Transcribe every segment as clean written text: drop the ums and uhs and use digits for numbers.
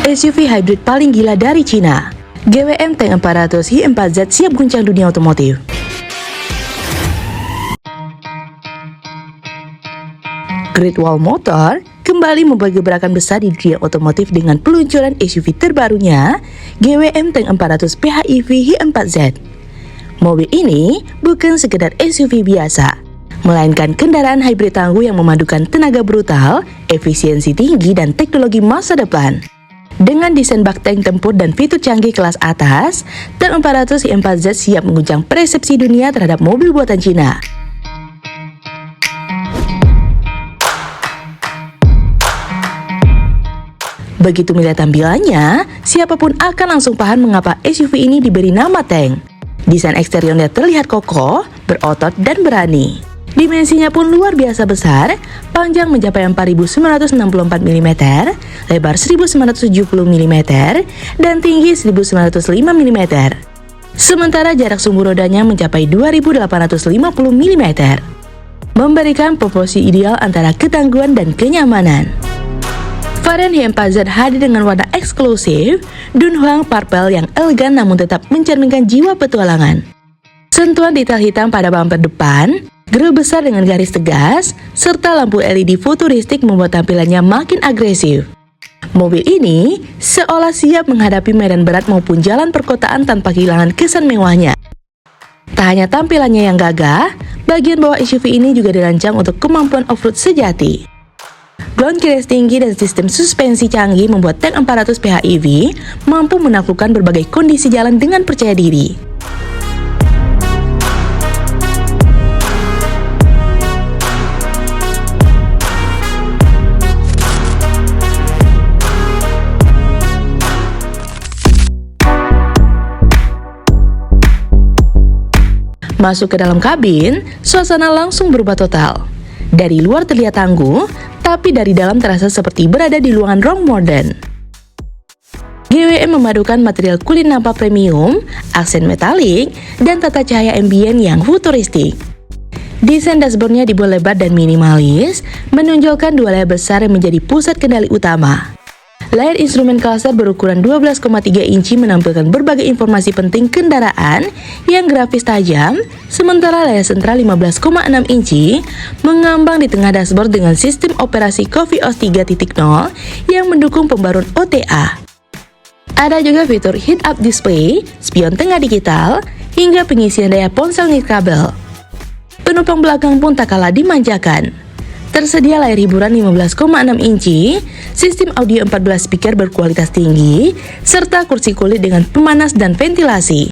SUV hybrid paling gila dari Cina. GWM Tank 400 Hi4Z siap guncang dunia otomotif. Great Wall Motor kembali membuat gebrakan besar di dunia otomotif dengan peluncuran SUV terbarunya, GWM Tank 400 PHEV Hi4Z. Mobil ini bukan sekedar SUV biasa, melainkan kendaraan hybrid tangguh yang memadukan tenaga brutal, efisiensi tinggi, dan teknologi masa depan. Dengan desain bak tank tempur dan fitur canggih kelas atas, Tank 400 Hi4Z siap mengguncang persepsi dunia terhadap mobil buatan Cina. Begitu melihat tampilannya, siapapun akan langsung paham mengapa SUV ini diberi nama tank. Desain eksteriornya terlihat kokoh, berotot, dan berani. Dimensinya pun luar biasa besar, panjang mencapai 4.964 mm, lebar 1.970 mm, dan tinggi 1.905 mm. Sementara jarak sumbu rodanya mencapai 2.850 mm, memberikan proporsi ideal antara ketangguhan dan kenyamanan. Varian Hi4Z hadir dengan warna eksklusif, Dunhuang Purple yang elegan namun tetap mencerminkan jiwa petualangan. Sentuhan detail hitam pada bumper depan, grill besar dengan garis tegas, serta lampu LED futuristik membuat tampilannya makin agresif. Mobil ini seolah siap menghadapi medan berat maupun jalan perkotaan tanpa kehilangan kesan mewahnya. Tak hanya tampilannya yang gagah, bagian bawah SUV ini juga dirancang untuk kemampuan off-road sejati. Ground clearance tinggi dan sistem suspensi canggih membuat Tank 400 PHEV mampu menaklukkan berbagai kondisi jalan dengan percaya diri. Masuk ke dalam kabin, suasana langsung berubah total. Dari luar terlihat tangguh, tapi dari dalam terasa seperti berada di ruangan ruang modern. GWM memadukan material kulit nappa premium, aksen metalik, dan tata cahaya ambient yang futuristik. Desain dashboardnya dibuat lebar dan minimalis, menonjolkan dua layar besar yang menjadi pusat kendali utama. Layar instrumen cluster berukuran 12,3 inci menampilkan berbagai informasi penting kendaraan yang grafis tajam, sementara layar sentral 15,6 inci mengambang di tengah dashboard dengan sistem operasi CoffeeOS 3.0 yang mendukung pembaruan OTA. Ada juga fitur head-up display, spion tengah digital, hingga pengisian daya ponsel nirkabel. Penumpang belakang pun tak kalah dimanjakan. Tersedia layar hiburan 15,6 inci, sistem audio 14 speaker berkualitas tinggi, serta kursi kulit dengan pemanas dan ventilasi.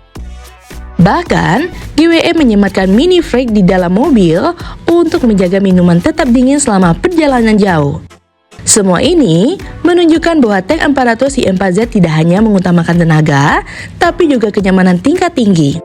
Bahkan, GWM menyematkan mini fridge di dalam mobil untuk menjaga minuman tetap dingin selama perjalanan jauh. Semua ini menunjukkan bahwa Tank 400 Hi4Z tidak hanya mengutamakan tenaga, tapi juga kenyamanan tingkat tinggi.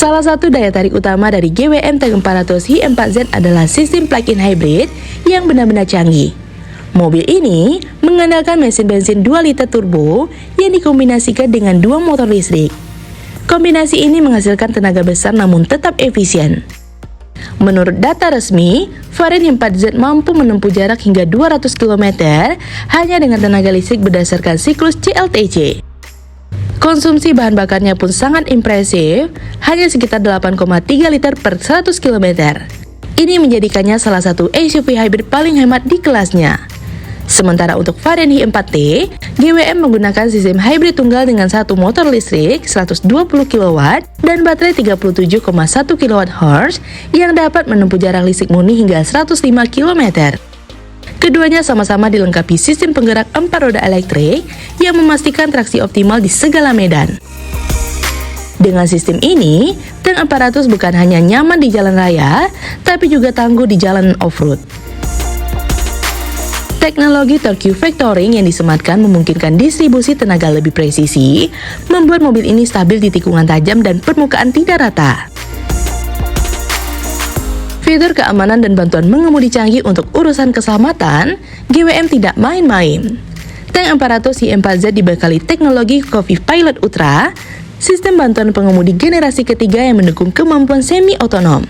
Salah satu daya tarik utama dari GWM Tank 400 Hi4Z adalah sistem plug-in hybrid yang benar-benar canggih. Mobil ini mengandalkan mesin bensin 2 liter turbo yang dikombinasikan dengan 2 motor listrik. Kombinasi ini menghasilkan tenaga besar namun tetap efisien. Menurut data resmi, varian Hi4Z mampu menempuh jarak hingga 200 km hanya dengan tenaga listrik berdasarkan siklus CLTC. Konsumsi bahan bakarnya pun sangat impresif, hanya sekitar 8,3 liter per 100 km. Ini menjadikannya salah satu SUV hybrid paling hemat di kelasnya. Sementara untuk varian Hi4T, GWM menggunakan sistem hybrid tunggal dengan satu motor listrik 120 kW dan baterai 37,1 kWh yang dapat menempuh jarak listrik murni hingga 105 km. Keduanya sama-sama dilengkapi sistem penggerak 4 roda elektrik yang memastikan traksi optimal di segala medan. Dengan sistem ini, Tank 400 bukan hanya nyaman di jalan raya, tapi juga tangguh di jalan off-road. Teknologi torque vectoring yang disematkan memungkinkan distribusi tenaga lebih presisi, membuat mobil ini stabil di tikungan tajam dan permukaan tidak rata. Fitur keamanan dan bantuan mengemudi canggih untuk urusan keselamatan, GWM tidak main-main. Tank 400 i4Z dibekali teknologi Coffee Pilot Ultra, sistem bantuan pengemudi generasi ketiga yang mendukung kemampuan semi-otonom.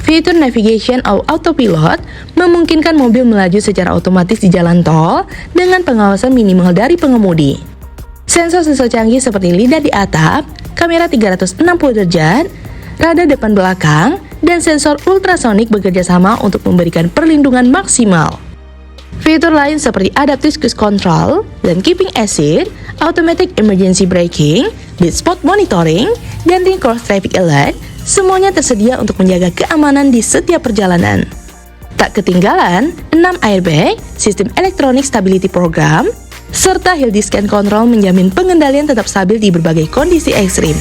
Fitur Navigation Autopilot memungkinkan mobil melaju secara otomatis di jalan tol dengan pengawasan minimal dari pengemudi. Sensor-sensor canggih seperti lidah di atap, kamera 360 derajat, radar depan belakang, dan sensor ultrasonik bekerja sama untuk memberikan perlindungan maksimal. Fitur lain seperti Adaptive Cruise Control dan Keeping Assist, Automatic Emergency Braking, Blind Spot Monitoring, dan Lane Cross Traffic Alert semuanya tersedia untuk menjaga keamanan di setiap perjalanan. Tak ketinggalan, 6 airbag, sistem Electronic Stability Program, serta Hill Descent Control menjamin pengendalian tetap stabil di berbagai kondisi ekstrim.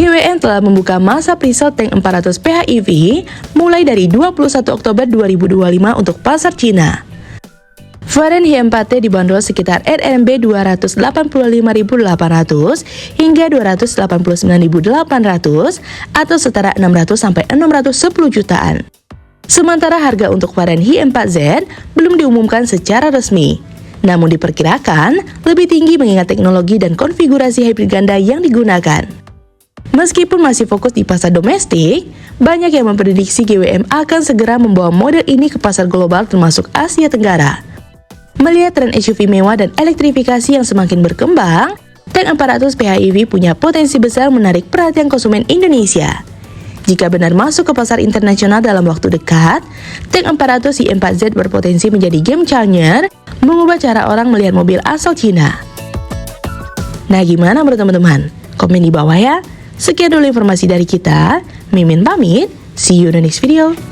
GWM telah membuka masa pre-sale tank 400 PHEV mulai dari 21 Oktober 2025 untuk pasar Cina. Varian Hi4T dibanderol sekitar RMB 285.800 hingga 289.800 atau setara 600-610 jutaan. Sementara harga untuk varian Hi4Z belum diumumkan secara resmi, namun diperkirakan lebih tinggi mengingat teknologi dan konfigurasi hybrid ganda yang digunakan. Meskipun masih fokus di pasar domestik, banyak yang memprediksi GWM akan segera membawa model ini ke pasar global termasuk Asia Tenggara. Melihat tren SUV mewah dan elektrifikasi yang semakin berkembang, tank 400 PHEV punya potensi besar menarik perhatian konsumen Indonesia. Jika benar masuk ke pasar internasional dalam waktu dekat, tank 400 i4Z berpotensi menjadi game changer, mengubah cara orang melihat mobil asal Cina. Nah, gimana menurut teman-teman? Komen di bawah ya. Sekian dulu informasi dari kita. Mimin pamit. See you in the next video.